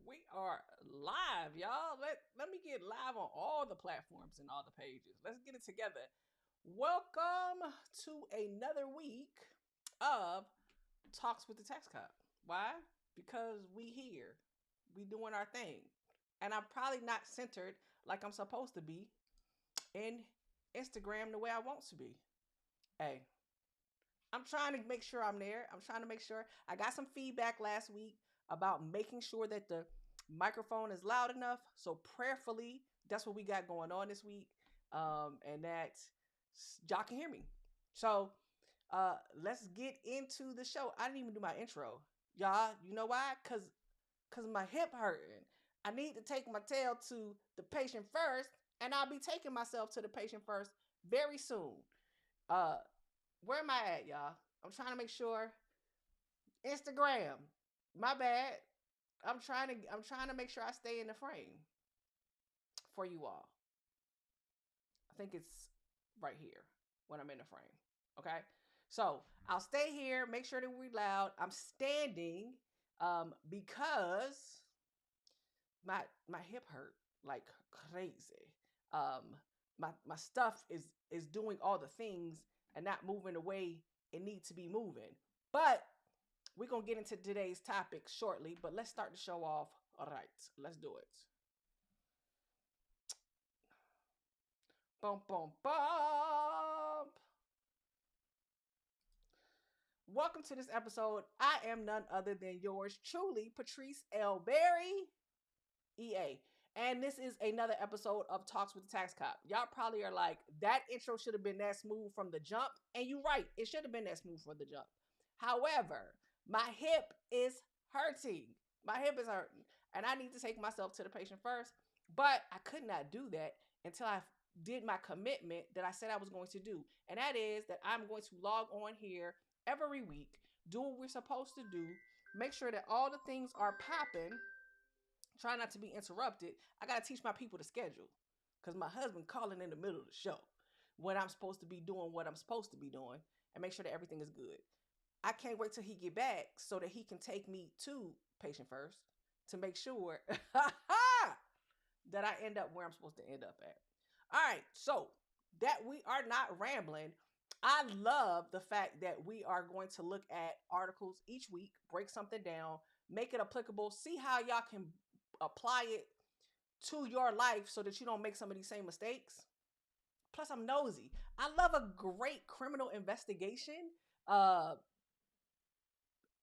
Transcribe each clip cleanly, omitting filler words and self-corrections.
We are live, y'all. Let me get live on all the platforms and all the pages. Let's get it together. Welcome to another week of Talks with the Tax Cop. Why? Because we here. We doing our thing. And I'm probably not centered like I'm supposed to be in Instagram the way I want to be. Hey, I'm trying to make sure I'm there. I'm trying to make sure. I got some feedback last week about making sure that the microphone is loud enough. So prayerfully, that's what we got going on this week, and that y'all can hear me. So let's get into the show. I didn't even do my intro, y'all. You know why? Cause my hip hurting. I need to take my tail to the patient first, and I'll be taking myself to the patient first very soon. Uh, where am I at, y'all? I'm trying to make sure. Instagram. My bad. I'm trying to make sure I stay in the frame for you all. I think it's right here when I'm in the frame. Okay? So I'll stay here, make sure that we're loud. I'm standing because my hip hurt like crazy. My stuff is doing all the things and not moving the way it needs to be moving. But we're gonna get into today's topic shortly, but let's start the show off. All right, let's do it. Boom, boom, bump. Welcome to this episode. I am none other than yours truly, Patrice L. Berry, EA. And this is another episode of Talks with the Tax Cop. Y'all probably are like, that intro should have been that smooth from the jump. And you're right, it should have been that smooth from the jump. However, my hip is hurting. My hip is hurting. And I need to take myself to the patient first. But I could not do that until I did my commitment that I said I was going to do. And that is that I'm going to log on here every week, do what we're supposed to do, make sure that all the things are popping, try not to be interrupted. I got to teach my people to schedule because my husband calling in the middle of the show when I'm supposed to be doing what I'm supposed to be doing and make sure that everything is good. I can't wait till he get back so that he can take me to patient first to make sure that I end up where I'm supposed to end up at. All right, so that we are not rambling. I love the fact that we are going to look at articles each week, break something down, make it applicable, see how y'all can apply it to your life so that you don't make some of these same mistakes. Plus, I'm nosy. I love a great criminal investigation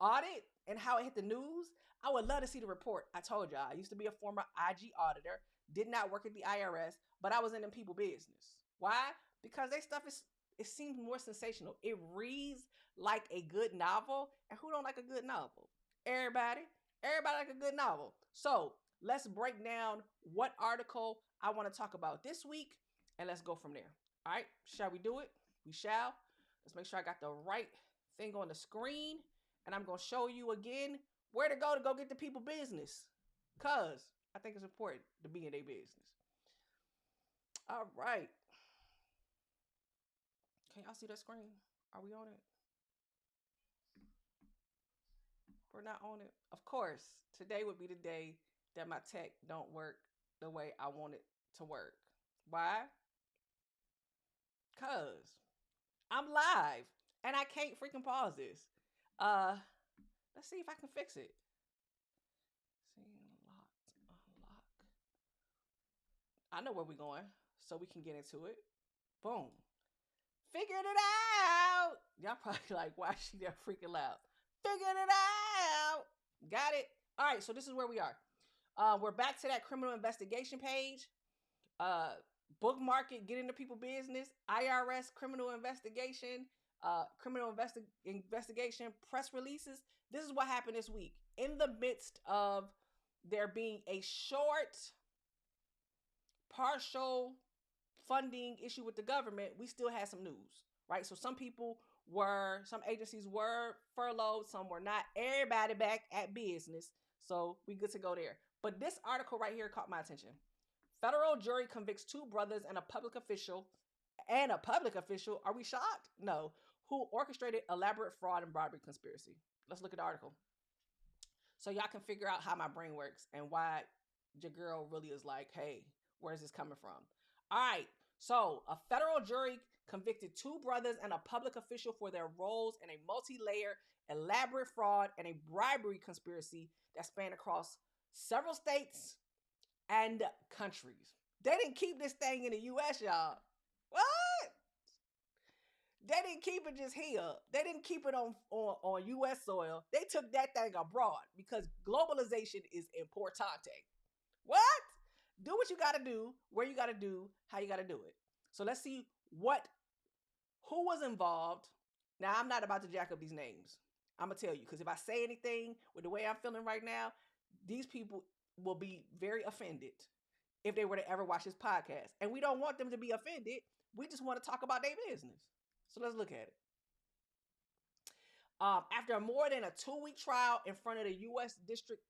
audit and how it hit the news. I would love to see the report. I told y'all, I used to be a former IG auditor, did not work at the IRS, but I was in them people business. Why? Because they stuff is, it seems more sensational. It reads like a good novel. And who don't like a good novel? Everybody. Everybody like a good novel. So let's break down what article I want to talk about this week, and let's go from there. All right, shall we do it? We shall. Let's make sure I got the right thing on the screen, and I'm going to show you again where to go get the people business, because I think it's important to be in their business. All right. Can y'all see that screen? Are we on it? We're not on it. Of course, today would be the day that my tech don't work the way I want it to work. Why? Because I'm live and I can't freaking pause this. Uh, let's see if I can fix it. See, unlock. I know where we're going, so we can get into it. Boom. Figured it out. Y'all probably like, why is she that freaking loud? Figured it out. Got it. All right, so this is where we are. We're back to that criminal investigation page. Bookmark it, get into people business, IRS criminal investigation, investigation press releases. This is what happened this week. In the midst of there being a short, partial funding issue with the government, we still had some news, right? So some agencies were furloughed, some were not. Everybody back at business. So we good to go there. But this article right here caught my attention. Federal jury convicts two brothers and a public official. Are we shocked? No. Who orchestrated elaborate fraud and bribery conspiracy. Let's look at the article. So y'all can figure out how my brain works and why your girl really is like, hey, where's this coming from? All right. So a federal jury convicted two brothers and a public official for their roles in a multi-layer, elaborate fraud and a bribery conspiracy that spanned across several states and countries. They didn't keep this thing in the U.S., y'all. What? They didn't keep it just here. They didn't keep it on U.S. soil. They took that thing abroad because globalization is importante. What? Do what you got to do, where you got to do, how you got to do it. So let's see who was involved. Now, I'm not about to jack up these names. I'm going to tell you, because if I say anything with the way I'm feeling right now, these people will be very offended if they were to ever watch this podcast. And we don't want them to be offended. We just want to talk about their business. So let's look at it. After more than a 2-week trial in front of the U.S. District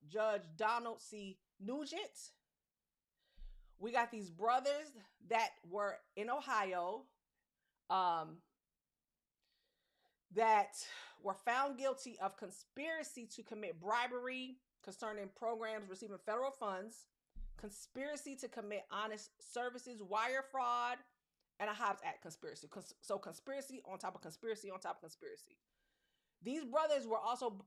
Judge Donald C. Nugent, we got these brothers that were in Ohio that were found guilty of conspiracy to commit bribery concerning programs receiving federal funds, conspiracy to commit honest services, wire fraud, and a Hobbs Act conspiracy. So conspiracy on top of conspiracy on top of conspiracy. These brothers were also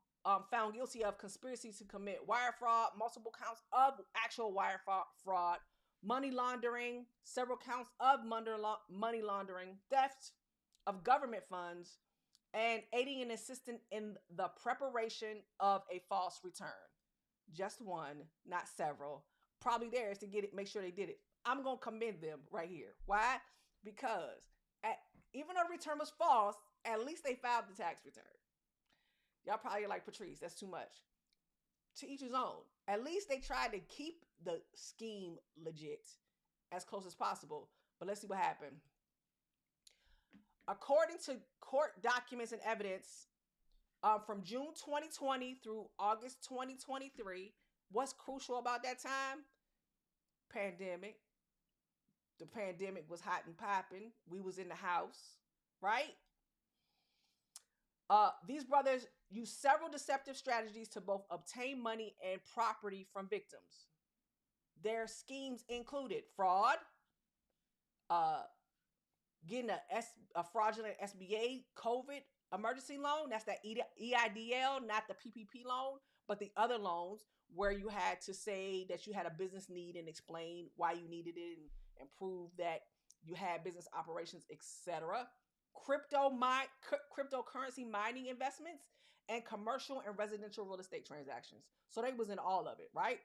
found guilty of conspiracy to commit wire fraud, multiple counts of actual wire fraud, money laundering, several counts of money laundering, theft of government funds, and aiding and assisting in the preparation of a false return. Just one, not several. Probably theirs to get it, make sure they did it. I'm going to commend them right here. Why? Because even though the return was false, at least they filed the tax return. Y'all probably like, Patrice, that's too much. To each his own. At least they tried to keep the scheme legit as close as possible. But let's see what happened. According to court documents and evidence from June 2020 through August 2023, what's crucial about that time? Pandemic. The pandemic was hot and popping. We was in the house, right? These brothers used several deceptive strategies to both obtain money and property from victims. Their schemes included fraud, getting a fraudulent SBA COVID emergency loan. That's that EIDL, not the PPP loan, but the other loans where you had to say that you had a business need and explain why you needed it and prove that you had business operations, etc. Cryptocurrency mining investments, and commercial and residential real estate transactions. So they was in all of it, right?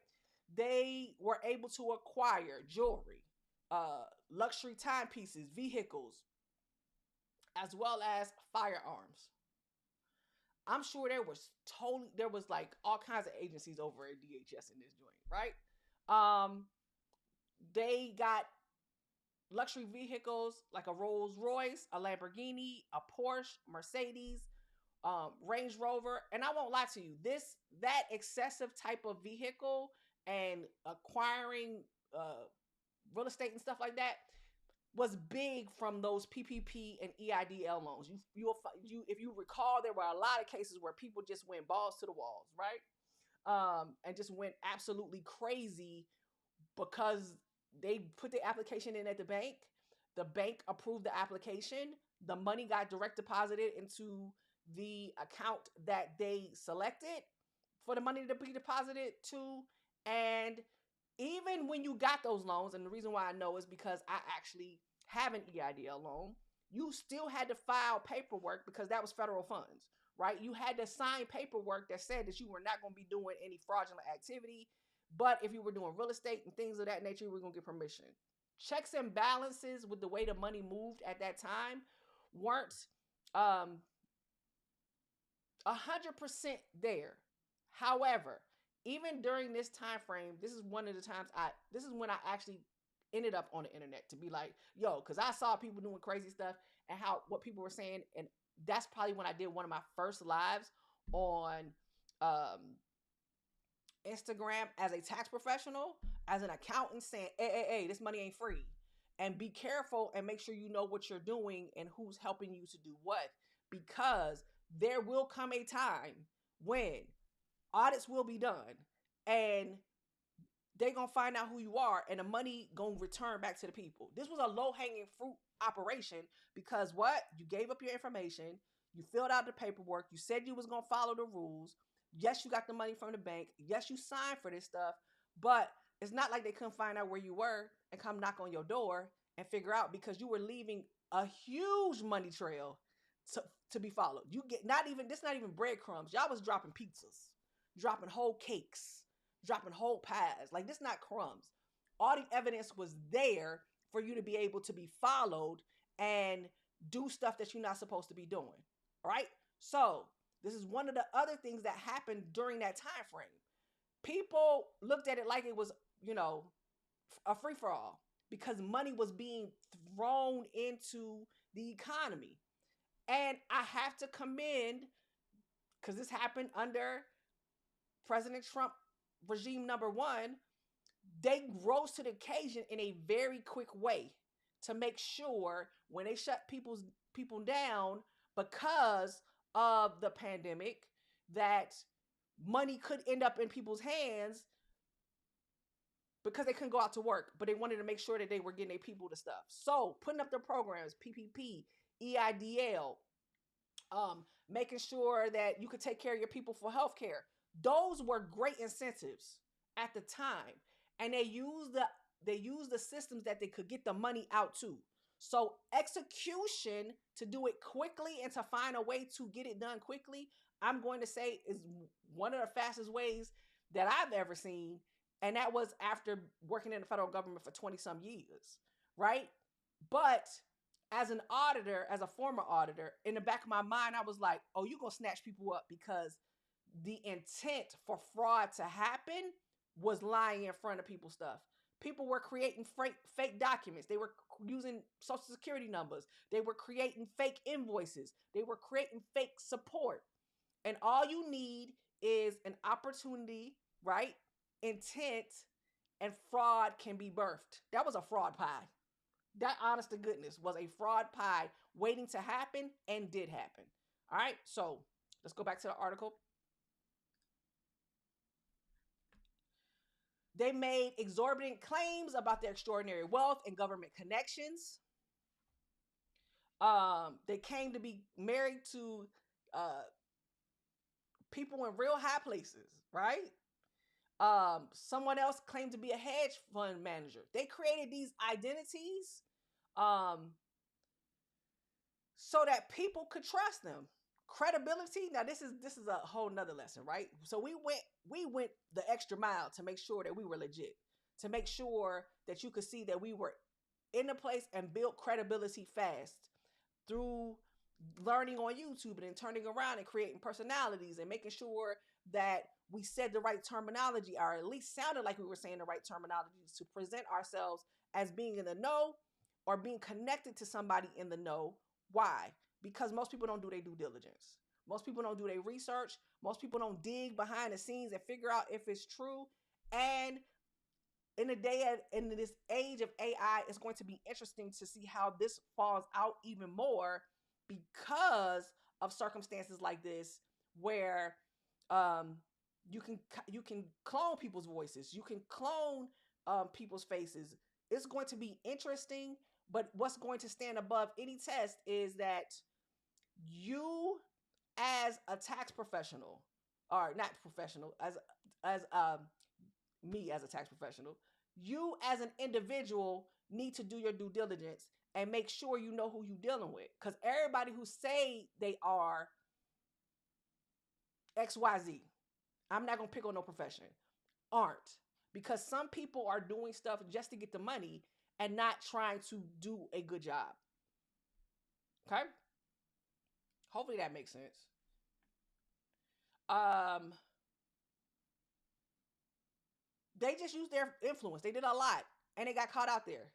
They were able to acquire jewelry, luxury timepieces, vehicles, as well as firearms. I'm sure there was like all kinds of agencies over at DHS in this joint, right? They got luxury vehicles like a Rolls Royce, a Lamborghini, a Porsche, Mercedes, Range Rover. And I won't lie to you, that excessive type of vehicle and acquiring real estate and stuff like that was big from those PPP and EIDL loans. If you recall, there were a lot of cases where people just went balls to the walls, right? And just went absolutely crazy because they put the application in at the bank. The bank approved the application. The money got direct deposited into the account that they selected for the money to be deposited to. And even when you got those loans, and the reason why I know is because I actually have an EIDL loan, you still had to file paperwork because that was federal funds, right? You had to sign paperwork that said that you were not going to be doing any fraudulent activity. But if you were doing real estate and things of that nature, you were going to get permission. Checks and balances with the way the money moved at that time weren't 100% there. However, even during this time frame, this is when I actually ended up on the internet to be like, yo, because I saw people doing crazy stuff and what people were saying. And that's probably when I did one of my first lives on Instagram as a tax professional, as an accountant, saying, hey, this money ain't free. And be careful and make sure you know what you're doing and who's helping you to do what. Because there will come a time when Audits will be done, and they gonna find out who you are, and the money gonna return back to the people. This was a low hanging fruit operation because what? You gave up your information, you filled out the paperwork, you said you was gonna follow the rules. Yes, you got the money from the bank. Yes, you signed for this stuff, but it's not like they couldn't find out where you were and come knock on your door and figure out because you were leaving a huge money trail to be followed. You get not even breadcrumbs. Y'all was dropping pizzas, dropping whole cakes, dropping whole pies. Like this not crumbs. All the evidence was there for you to be able to be followed and do stuff that you're not supposed to be doing. All right? So, this is one of the other things that happened during that time frame. People looked at it like it was, a free for all because money was being thrown into the economy. And I have to commend, because this happened under President Trump regime number one, they rose to the occasion in a very quick way to make sure when they shut people down because of the pandemic that money could end up in people's hands because they couldn't go out to work, but they wanted to make sure that they were getting their people the stuff. So putting up their programs, PPP, EIDL, making sure that you could take care of your people for healthcare. Those were great incentives at the time, and they used the systems that they could get the money out to. So execution to do it quickly and to find a way to get it done quickly, I'm going to say is one of the fastest ways that I've ever seen, and that was after working in the federal government for 20 some years, right? But as an auditor, as a former auditor, in the back of my mind, I was like, oh, you're going to snatch people up because the intent for fraud to happen was lying in front of people's stuff. People were creating fake documents. They were using social security numbers. They were creating fake invoices. They were creating fake support. And all you need is an opportunity, right? Intent, and fraud can be birthed. That was a fraud pie. That, honest to goodness, was a fraud pie waiting to happen and did happen. All right, so let's go back to the article. They made exorbitant claims about their extraordinary wealth and government connections. They came to be married to people in real high places, right? Someone else claimed to be a hedge fund manager. They created these identities so that people could trust them. Credibility. Now this is a whole nother lesson, right? So we went the extra mile to make sure that we were legit, to make sure that you could see that we were in the place and built credibility fast through learning on YouTube and then turning around and creating personalities and making sure that we said the right terminology, or at least sounded like we were saying the right terminology to present ourselves as being in the know or being connected to somebody in the know. Why? Because most people don't do their due diligence. Most people don't do their research. Most people don't dig behind the scenes and figure out if it's true. And in this age of AI, it's going to be interesting to see how this falls out even more because of circumstances like this, where you can clone people's voices, you can clone people's faces. It's going to be interesting, but what's going to stand above any test is that you, as a tax professional, or not professional, as me as a tax professional, you as an individual need to do your due diligence and make sure you know who you're dealing with. Because everybody who say they are XYZ, I'm not going to pick on no profession, aren't. Because some people are doing stuff just to get the money and not trying to do a good job. Okay? Hopefully that makes sense. They just used their influence. They did a lot, and they got caught out there.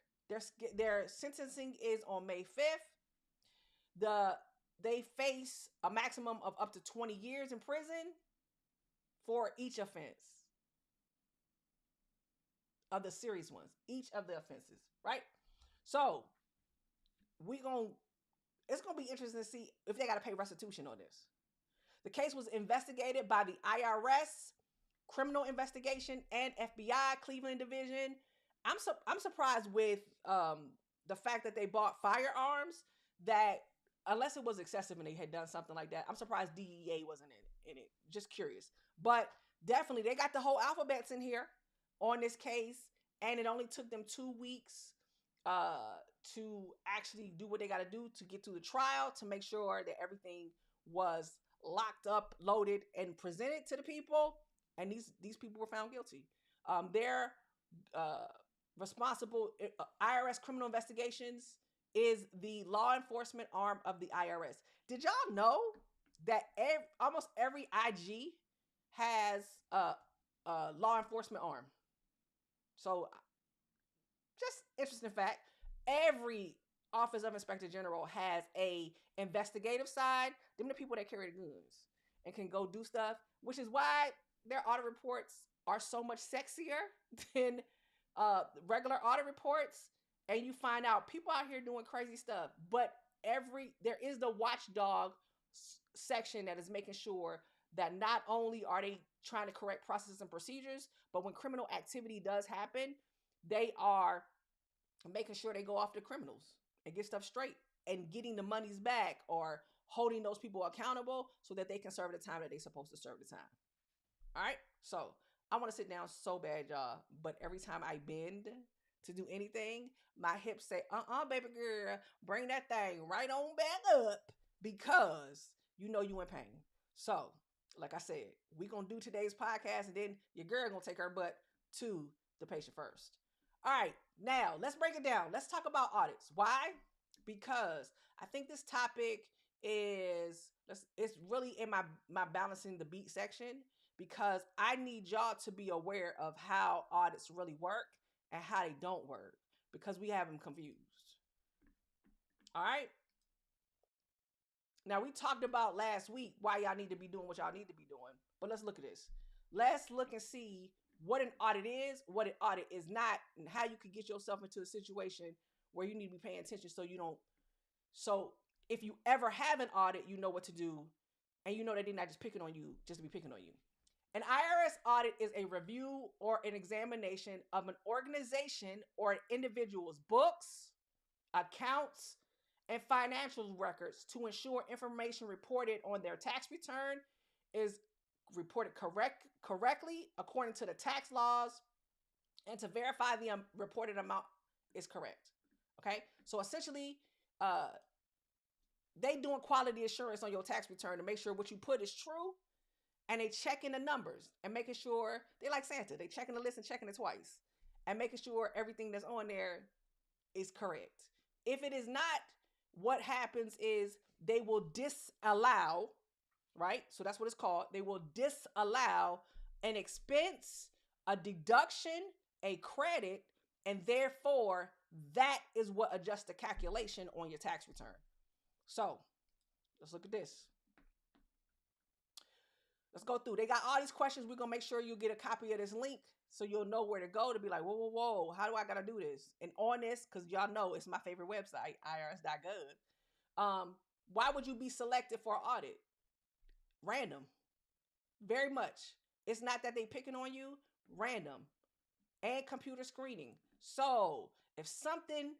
Their sentencing is on May 5th. They face a maximum of up to 20 years in prison for each offense of the serious ones, each of the offenses, right? So it's gonna be interesting to see if they got to pay restitution on this. The case was investigated by the IRS, Criminal Investigation, and FBI Cleveland Division. I'm surprised with the fact that they bought firearms that unless it was excessive and they had done something like that. I'm surprised DEA wasn't in it. Just curious. But definitely they got the whole alphabets in here on this case, and it only took them 2 weeks to actually do what they got to do to get through the trial to make sure that everything was locked up, loaded, and presented to the people. And these people were found guilty. They're responsible. IRS Criminal Investigations is the law enforcement arm of the IRS. Did y'all know that almost every IG has a law enforcement arm? So, just interesting fact. Every Office of Inspector General has a investigative side. Them the people that carry the guns and can go do stuff, which is why their audit reports are so much sexier than regular audit reports. And you find out people out here doing crazy stuff. But there is the watchdog section that is making sure that not only are they trying to correct processes and procedures, but when criminal activity does happen, they are making sure they go after criminals and get stuff straight and getting the monies back or holding those people accountable so that they can serve the time that they're supposed to serve the time. All right. So I want to sit down so bad, y'all. But every time I bend to do anything, my hips say, baby girl, bring that thing right on back up because you know you in pain. So, like I said, we're going to do today's podcast and then your girl going to take her butt to the patient first. All right, now let's break it down. Let's talk about audits. Why? Because I think this topic it's really in my balancing the beat section because I need y'all to be aware of how audits really work and how they don't work because we have them confused. All right. Now we talked about last week why y'all need to be doing what y'all need to be doing, but let's look at this. Let's look and see what an audit is, what an audit is not, and how you can get yourself into a situation where you need to be paying attention so you don't. So if you ever have an audit, you know what to do, and you know that they're not just picking on you just to be picking on you. An IRS audit is a review or an examination of an organization or an individual's books, accounts, and financial records to ensure information reported on their tax return is reported correctly according to the tax laws and to verify the reported amount is correct. Okay, so essentially they doing quality assurance on your tax return to make sure what you put is true, and they checking the numbers and making sure they like Santa, they checking the list and checking it twice and making sure everything that's on there is correct. If it is not, what happens is they will disallow, right? So that's what it's called. They will disallow an expense, a deduction, a credit, and therefore that is what adjusts the calculation on your tax return. So let's look at this. Let's go through. They got all these questions. We're going to make sure you get a copy of this link so you'll know where to go to be like, whoa, how do I got to do this? And on this, because y'all know it's my favorite website, irs.gov. Why would you be selected for audit? Random. Very much. It's not that they picking on you. Random. And computer screening. So if something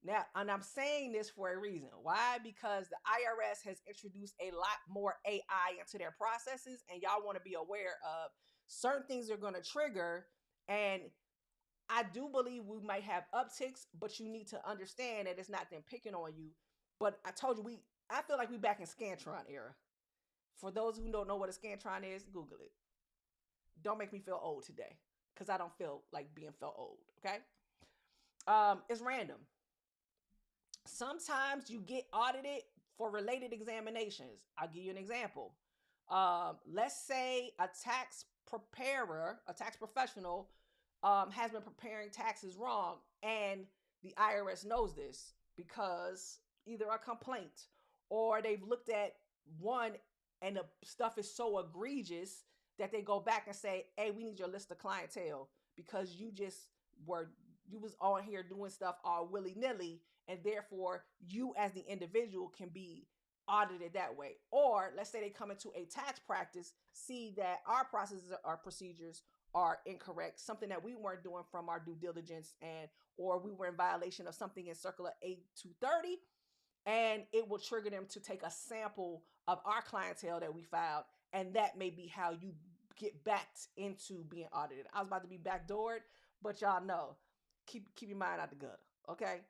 now, and I'm saying this for a reason. Why? Because the IRS has introduced a lot more AI into their processes, and y'all want to be aware of certain things they're going to trigger. And I do believe we might have upticks, but you need to understand that it's not them picking on you. But I told you, I feel like we back in Scantron era. For those who don't know what a Scantron is, Google it. Don't make me feel old today, because I don't feel like being felt old, okay? It's random. Sometimes you get audited for related examinations. I'll give you an example. Let's say a tax preparer, a tax professional, has been preparing taxes wrong, and the IRS knows this because either a complaint or they've looked at one and the stuff is so egregious that they go back and say, hey, we need your list of clientele because you was on here doing stuff all willy-nilly, and therefore you as the individual can be audited that way. Or let's say they come into a tax practice, see that our processes, our procedures are incorrect, something that we weren't doing from our due diligence, and or we were in violation of something in Circular 8230, and it will trigger them to take a sample of our clientele that we filed, and that may be how you get backed into being audited. I was about to be backdoored, but y'all know, keep your mind out the gutter, okay?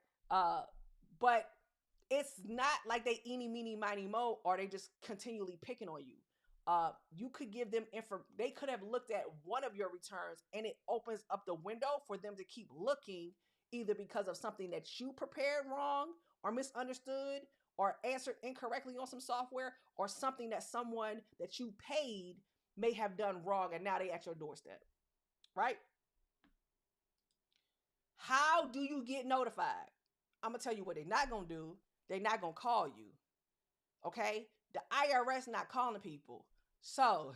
But it's not like they eeny, meeny, miny, mo, or they just continually picking on you. You could give them info. They could have looked at one of your returns, and it opens up the window for them to keep looking, either because of something that you prepared wrong or misunderstood or answered incorrectly on some software, or something that someone that you paid may have done wrong, and now they at your doorstep, right? How do you get notified? I'm gonna tell you what they're not gonna do. They're not gonna call you. Okay? The IRS not calling people. So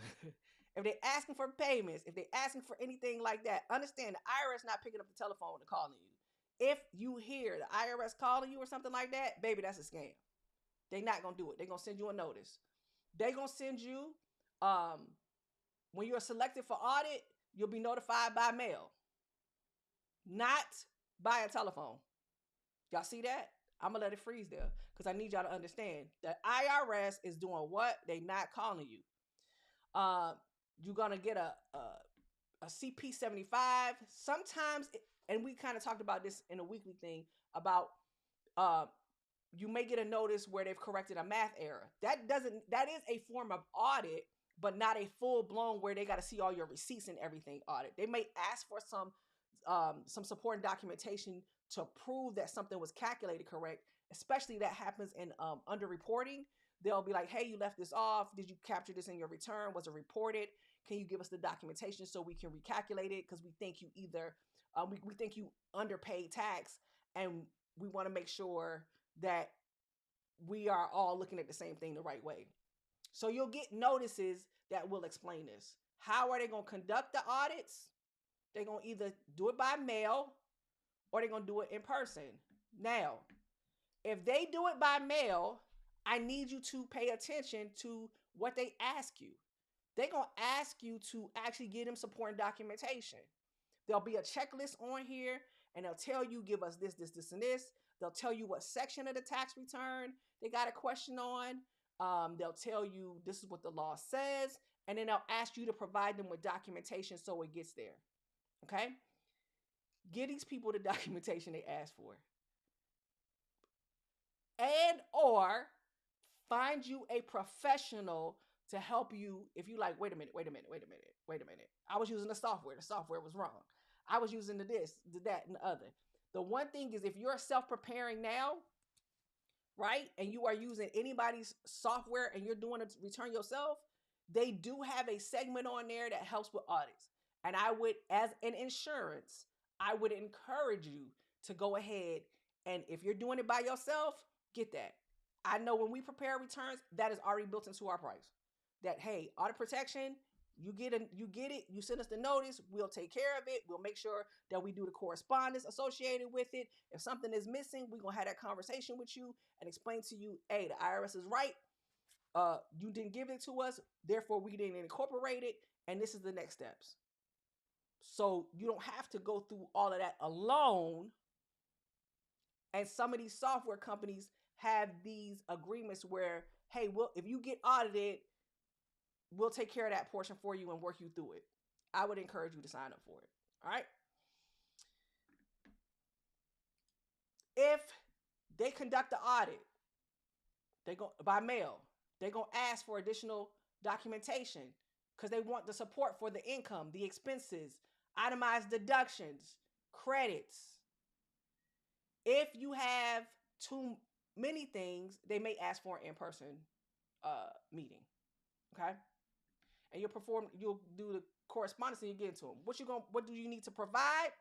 if they're asking for payments, if they're asking for anything like that, understand the IRS not picking up the telephone and calling you. If you hear the IRS calling you or something like that, baby, that's a scam. They're not gonna do it. They're gonna send you a notice. They're gonna send you, when you're selected for audit, you'll be notified by mail, not by a telephone. Y'all see that? I'm gonna let it freeze there because I need y'all to understand that IRS is doing what? They not calling you. You're gonna get a CP 75. Sometimes, and we kind of talked about this in a weekly thing about you may get a notice where they've corrected a math error. That is a form of audit, but not a full blown where they got to see all your receipts and everything audit. They may ask for some supporting documentation to prove that something was calculated correct. Especially that happens in under reporting. They'll be like, hey, you left this off. Did you capture this in your return? Was it reported? Can you give us the documentation so we can recalculate it? Because we think you either we think you underpaid tax, and we want to make sure that we are all looking at the same thing the right way. So you'll get notices that will explain this. How are they going to conduct the audits? They're going to either do it by mail or they're going to do it in person. Now, if they do it by mail, I need you to pay attention to what they ask you. They're going to ask you to actually give them supporting documentation. There'll be a checklist on here, and they'll tell you, give us this, this, this, and this. They'll tell you what section of the tax return they got a question on. They'll tell you this is what the law says, and then they'll ask you to provide them with documentation so it gets there. Okay? Give these people the documentation they asked for. And or find you a professional to help you if you like, wait a minute. I was using the software. The software was wrong. I was using the this, the that, and the other. The one thing is if you're self-preparing now, right, and you are using anybody's software and you're doing a return yourself, they do have a segment on there that helps with audits. And I would, as an insurance, I would encourage you to go ahead, and if you're doing it by yourself, get that. I know when we prepare returns, that is already built into our price. That, hey, audit protection, you get it, you send us the notice, we'll take care of it, we'll make sure that we do the correspondence associated with it. If something is missing, we're going to have that conversation with you and explain to you, hey, the IRS is right. You didn't give it to us, therefore we didn't incorporate it, and this is the next steps. So you don't have to go through all of that alone. And some of these software companies have these agreements where, hey, well, if you get audited, we'll take care of that portion for you and work you through it. I would encourage you to sign up for it. All right. If they conduct the audit, they go by mail, they're going to ask for additional documentation because they want the support for the income, the expenses, itemized deductions, credits. If you have too many things, they may ask for an in-person meeting. Okay? And you'll do the correspondence and you get into them. What do you need to provide?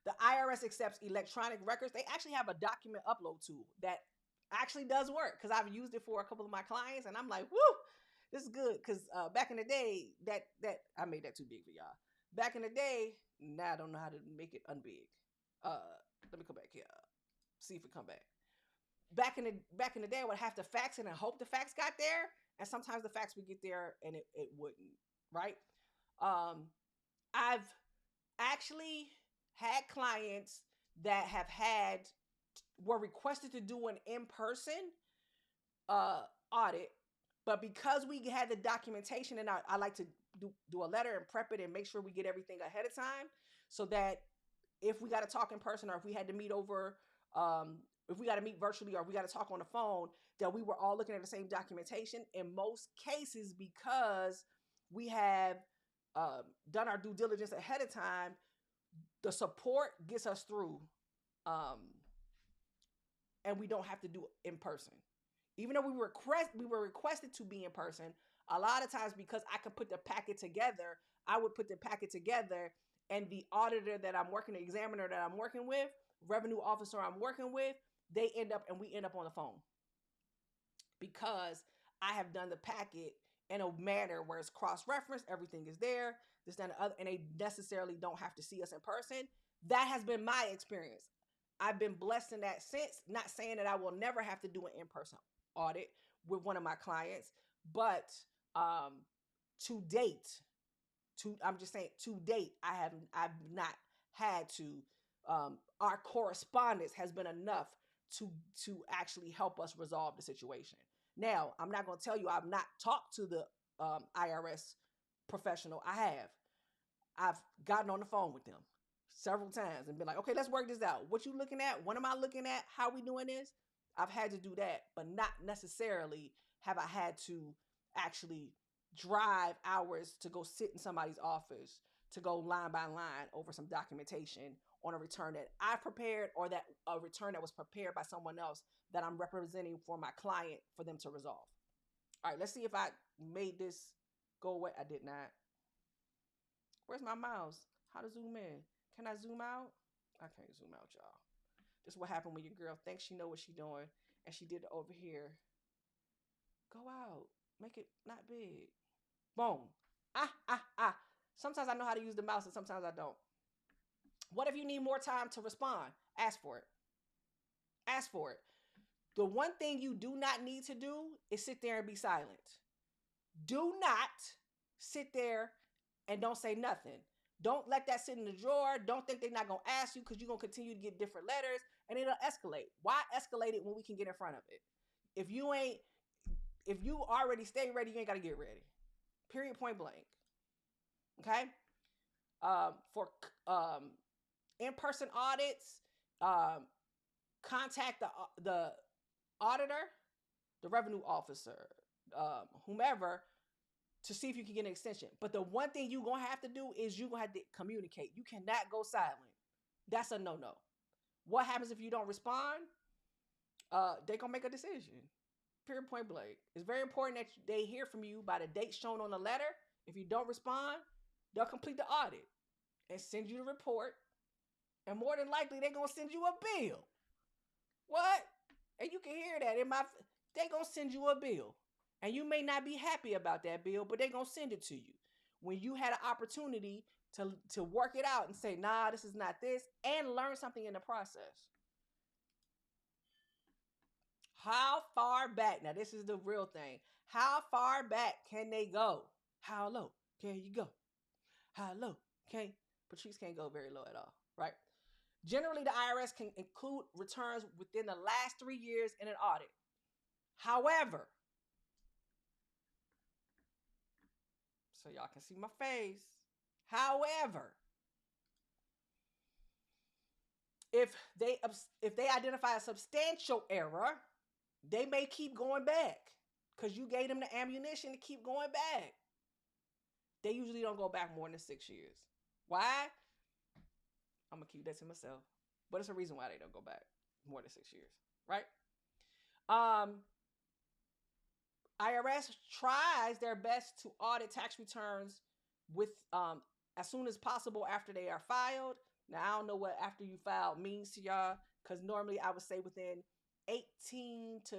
The IRS accepts electronic records. They actually have a document upload tool that actually does work because I've used it for a couple of my clients, and I'm like, whoo, this is good. Because back in the day, that I made that too big for y'all. Back in the day, now I don't know how to make it unbig. Let me come back here. See if it come back. back in the day, I would have to fax it and hope the fax got there, and sometimes the fax would get there and it wouldn't. Right? Um, I've actually had clients that have had were requested to do an in-person uh, audit, but because we had the documentation, and I like to do a letter and prep it and make sure we get everything ahead of time, so that if we got to talk in person, or if we had to meet over, if we got to meet virtually, or if we got to talk on the phone, that we were all looking at the same documentation. In most cases, because we have done our due diligence ahead of time, the support gets us through, um, and we don't have to do it in person. Even though we were requested to be in person, a lot of times, because I could put the packet together, I would put the packet together, and the auditor that I'm working, the examiner that I'm working with, revenue officer I'm working with, we end up on the phone, because I have done the packet in a manner where it's cross-referenced, everything is there, this, that, and the other, and they necessarily don't have to see us in person. That has been my experience. I've been blessed in that sense. Not saying that I will never have to do an in-person audit with one of my clients, but um, to date, I'm just saying, to date, I've not had to. Our correspondence has been enough to actually help us resolve the situation. Now, I'm not going to tell you I've not talked to the IRS professional. I have. I've gotten on the phone with them several times and been like, okay, let's work this out. What you looking at? What am I looking at? How we doing this? I've had to do that, but not necessarily have I had to actually drive hours to go sit in somebody's office to go line by line over some documentation on a return that I prepared, or that a return that was prepared by someone else that I'm representing for my client for them to resolve. All right, let's see if I made this go away. I did not. Where's my mouse? How to zoom in? Can I zoom out? I can't zoom out, y'all. This is what happened when your girl thinks she know what she doing and she did it over here. Go out. Make it not big. Boom. Ah. Sometimes I know how to use the mouse and sometimes I don't. What if you need more time to respond? Ask for it. Ask for it. The one thing you do not need to do is sit there and be silent. Do not sit there and don't say nothing. Don't let that sit in the drawer. Don't think they're not going to ask you, because you're going to continue to get different letters and it'll escalate. Why escalate it when we can get in front of it? If you already stay ready, you ain't got to get ready. Period, point blank. Okay? For in-person audits, contact the auditor, the revenue officer, whomever, to see if you can get an extension. But the one thing you're going to have to do is you're going to have to communicate. You cannot go silent. That's a no-no. What happens if you don't respond? They're going to make a decision. Period, point blank. It's very important that they hear from you by the date shown on the letter. If you don't respond, they'll complete the audit and send you the report. And more than likely, they're going to send you a bill. What? And you can hear that they're going to send you a bill. And you may not be happy about that bill, but they're going to send it to you. When you had an opportunity to work it out and say, nah, this is not this, and learn something in the process. How far back? Now, this is the real thing. How far back can they go? How low can you go? How low can Patrice can't go very low at all, right? Generally, the IRS can include returns within the last 3 years in an audit. However, so y'all can see my face. However, if they identify a substantial error, they may keep going back, because you gave them the ammunition to keep going back. They usually don't go back more than 6 years. Why? I'm going to keep that to myself. But it's a reason why they don't go back more than 6 years, right? IRS tries their best to audit tax returns with as soon as possible after they are filed. Now, I don't know what after you filed means to y'all, because normally I would say within 18 to,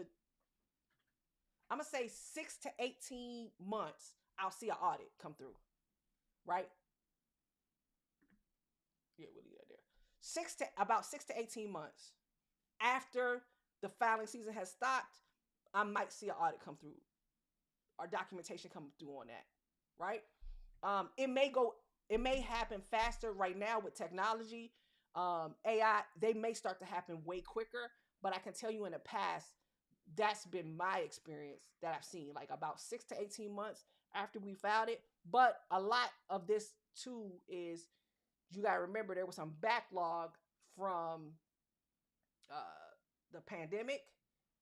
I'm going to say 6 to 18 months, I'll see an audit come through, right? Yeah, we'll leave that there. About 6 to 18 months after the filing season has stopped, I might see an audit come through or documentation come through on that, right? It may go, it may happen faster right now with technology. AI, they may start to happen way quicker, but I can tell you in the past, that's been my experience that I've seen, like about 6 to 18 months after we filed it. But a lot of this too is you got to remember there was some backlog from the pandemic,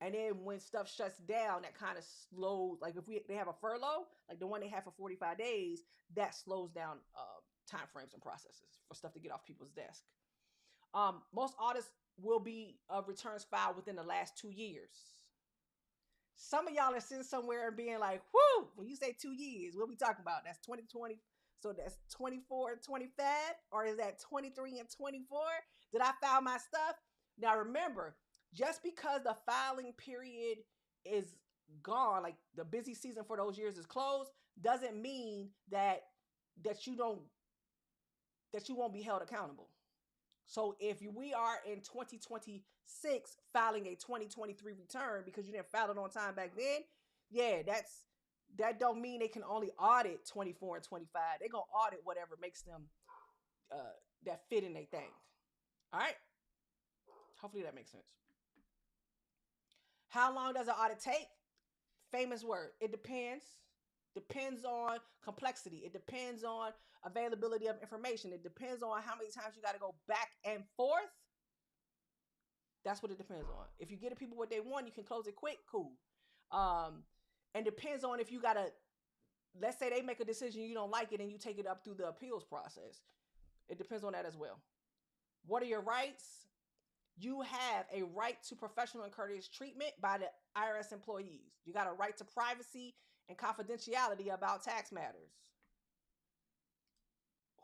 and then when stuff shuts down, that kind of slows. Like if they have a furlough, like the one they have for 45 days, that slows down time frames and processes for stuff to get off people's desk. Most audits will be of returns filed within the last 2 years. Some of y'all are sitting somewhere and being like, whoo, when you say 2 years, what are we talking about? That's 2020. So that's 24 and 25, or is that 23 and 24? Did I file my stuff? Now remember, just because the filing period is gone, like the busy season for those years is closed, doesn't mean that you won't be held accountable. So if we are in 2026 filing a 2023 return because you didn't file it on time back then, yeah, that don't mean they can only audit 24 and 25. They're going to audit whatever makes them that fit in their thing. All right? Hopefully that makes sense. How long does an audit take? Famous word. It depends. Depends on complexity. It depends on availability of information. It depends on how many times you got to go back and forth. That's what it depends on. If you get people what they want, you can close it quick, cool. And depends on if you got to, let's say they make a decision, you don't like it, and you take it up through the appeals process. It depends on that as well. What are your rights? You have a right to professional and courteous treatment by the IRS employees. You got a right to privacy and confidentiality about tax matters.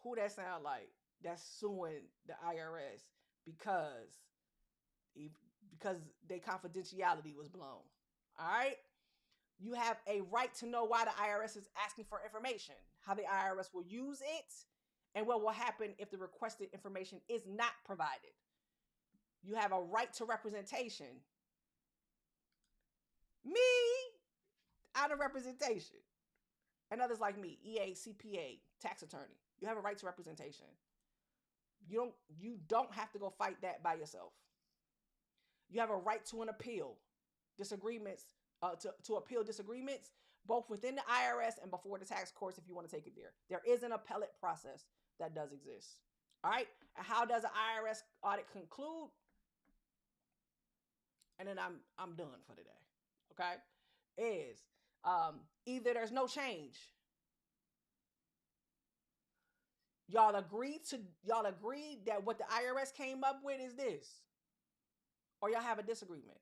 Who that sound like? That's suing the IRS because their confidentiality was blown. All right? You have a right to know why the IRS is asking for information, how the IRS will use it, and what will happen if the requested information is not provided. You have a right to representation. Me, out of representation. And others like me, EA, CPA, tax attorney. You have a right to representation. You don't have to go fight that by yourself. You have a right to an appeal. Disagreements, to appeal disagreements, both within the IRS and before the tax courts if you want to take it there. There is an appellate process that does exist. All right? And how does an IRS audit conclude? And then I'm done for today. Okay? Is either there's no change. Y'all agreed that what the IRS came up with is this, or y'all have a disagreement.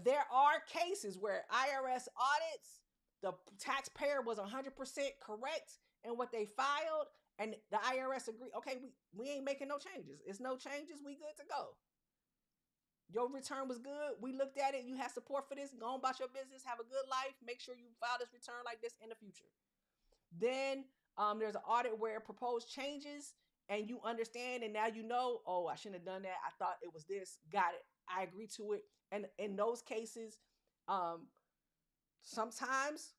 There are cases where IRS audits, the taxpayer was 100% correct in what they filed, and the IRS agreed, okay, we ain't making no changes. It's no changes. We good to go. Your return was good. We looked at it. You have support for this. Go on about your business. Have a good life. Make sure you file this return like this in the future. Then there's an audit where proposed changes and you understand, and now you know, oh, I shouldn't have done that. I thought it was this. Got it. I agree to it. And in those cases, sometimes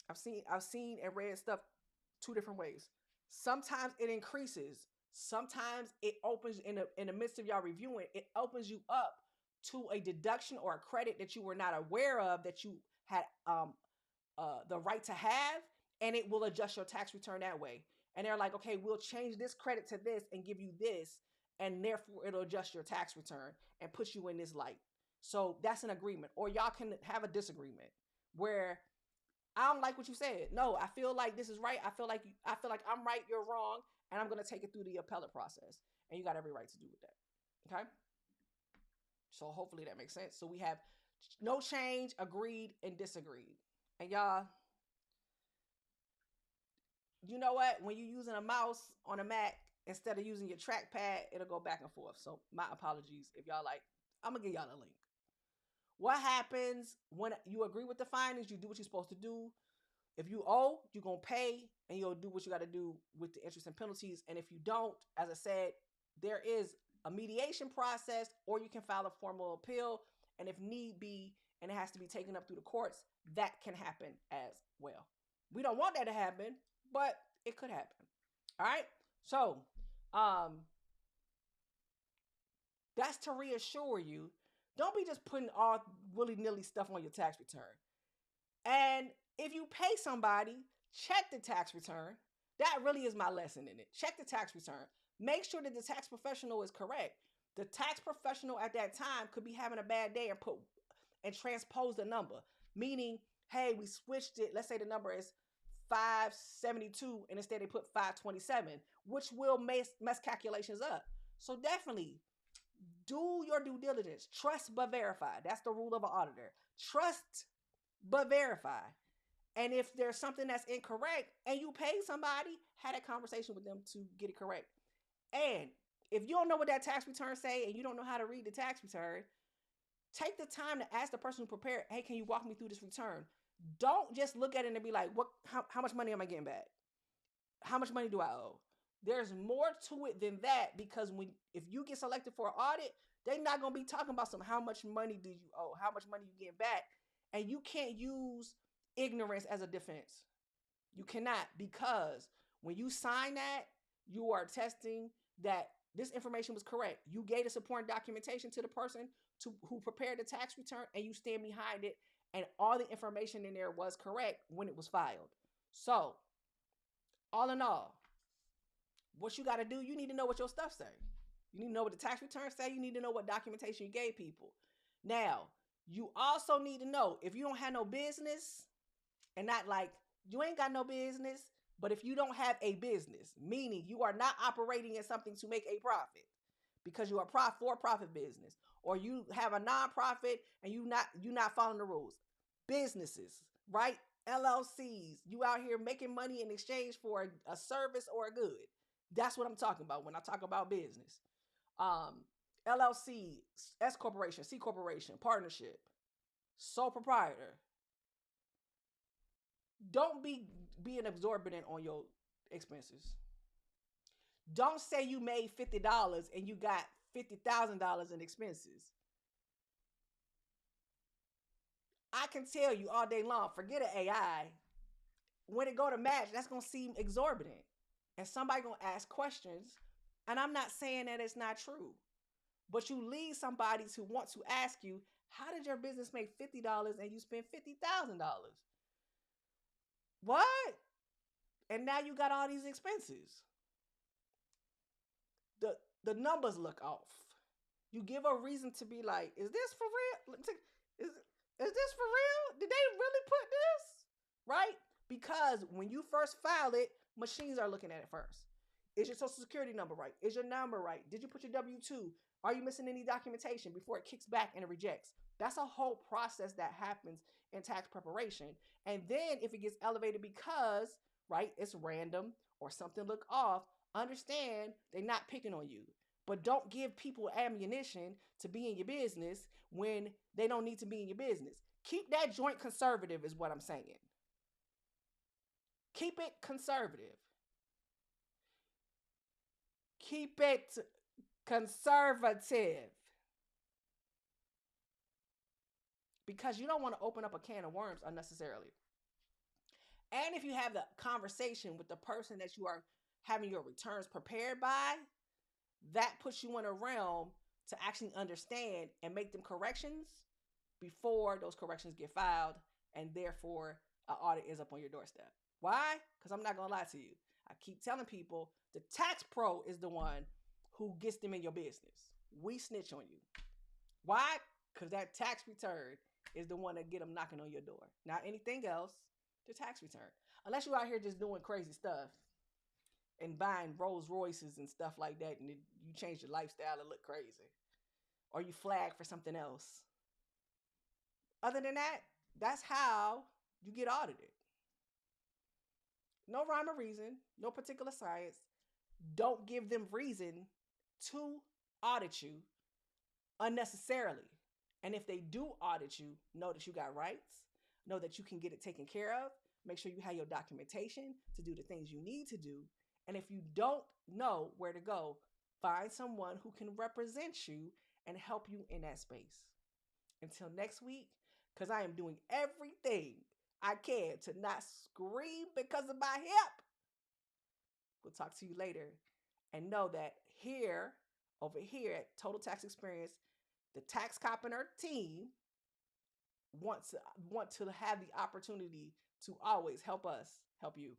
I've seen and read stuff two different ways. Sometimes it increases. Sometimes it opens in the midst of y'all reviewing. It opens you up to a deduction or a credit that you were not aware of that you had the right to have, and it will adjust your tax return that way. And they're like, okay, we'll change this credit to this and give you this, and therefore it'll adjust your tax return and put you in this light. So that's an agreement. Or y'all can have a disagreement where I don't like what you said. No, I feel like this is right. I feel like I'm right, you're wrong, and I'm going to take it through the appellate process. And you got every right to do with that. Okay? So hopefully that makes sense. So we have no change, agreed, and disagreed. And y'all, you know what? When you're using a mouse on a Mac, instead of using your trackpad, it'll go back and forth. So my apologies if y'all like, I'm going to give y'all a link. What happens when you agree with the findings? You do what you're supposed to do. If you owe, you're going to pay, and you'll do what you got to do with the interest and penalties. And if you don't, as I said, there is a mediation process, or you can file a formal appeal. And if need be, and it has to be taken up through the courts, that can happen as well. We don't want that to happen, but it could happen. All right. So, um, that's to reassure you. Don't be just putting all willy nilly stuff on your tax return. And if you pay somebody, check the tax return. That really is my lesson in it. Check the tax return. Make sure that the tax professional is correct. The tax professional at that time could be having a bad day and transpose the number, meaning, hey, we switched it. Let's say the number is 572 and instead they put 527, which will mess calculations up. So definitely do your due diligence. Trust but verify. That's the rule of an auditor. Trust but verify. And if there's something that's incorrect and you pay somebody, have a conversation with them to get it correct. And if you don't know what that tax return say and you don't know how to read the tax return, take the time to ask the person who prepared, hey, can you walk me through this return? Don't just look at it and be like, how much money am I getting back? How much money do I owe? There's more to it than that, because if you get selected for an audit, they're not going to be talking about how much money do you owe, how much money you get back. And you can't use ignorance as a defense. You cannot, because when you sign that, you are attesting that this information was correct. You gave the supporting documentation to the person who prepared the tax return, and you stand behind it, and all the information in there was correct when it was filed. So, all in all, what you got to do, you need to know what your stuff say. You need to know what the tax returns say. You need to know what documentation you gave people. Now, you also need to know if you don't have no business, and not like you ain't got no business, but if you don't have a business, meaning you are not operating in something to make a profit because you are for-profit business, or you have a nonprofit and you not following the rules. Businesses, right? LLCs, you out here making money in exchange for a service or a good. That's what I'm talking about when I talk about business. LLC, S corporation, C corporation, partnership, sole proprietor. Don't be being exorbitant on your expenses. Don't say you made $50 and you got $50,000 in expenses. I can tell you all day long, forget an AI. When it go to match, that's going to seem exorbitant. And somebody going to ask questions. And I'm not saying that it's not true. But you lead somebody to want to ask you, how did your business make $50 and you spent $50,000? What? And now you got all these expenses. The numbers look off. You give a reason to be like, is this for real? Is this for real? Did they really put this? Right? Because when you first file it, machines are looking at it first. Is your social security number right? Is your number right? Did you put your W-2? Are you missing any documentation before it kicks back and it rejects? That's a whole process that happens in tax preparation. And then if it gets elevated because, right, it's random or something look off, understand they're not picking on you. But don't give people ammunition to be in your business when they don't need to be in your business. Keep that joint conservative is what I'm saying. Keep it conservative. Keep it conservative. Because you don't want to open up a can of worms unnecessarily. And if you have the conversation with the person that you are having your returns prepared by, that puts you in a realm to actually understand and make them corrections before those corrections get filed, and therefore an audit is up on your doorstep. Why? Because I'm not going to lie to you. I keep telling people the tax pro is the one who gets them in your business. We snitch on you. Why? Because that tax return is the one that get them knocking on your door. Not anything else, the tax return. Unless you're out here just doing crazy stuff and buying Rolls Royces and stuff like that, and you change your lifestyle to look crazy. Or you flag for something else. Other than that, that's how you get audited. No rhyme or reason, no particular science. Don't give them reason to audit you unnecessarily. And if they do audit you, know that you got rights, know that you can get it taken care of, make sure you have your documentation to do the things you need to do. And if you don't know where to go, Find someone who can represent you and help you in that space. Until next week, because I am doing everything I can to not scream because of my hip. We'll talk to you later. And know that here, over here at Total Tax Experience, the tax cop and her team want to have the opportunity to always help us, help you,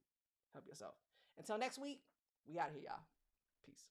help yourself. Until next week, we out of here, y'all. Peace.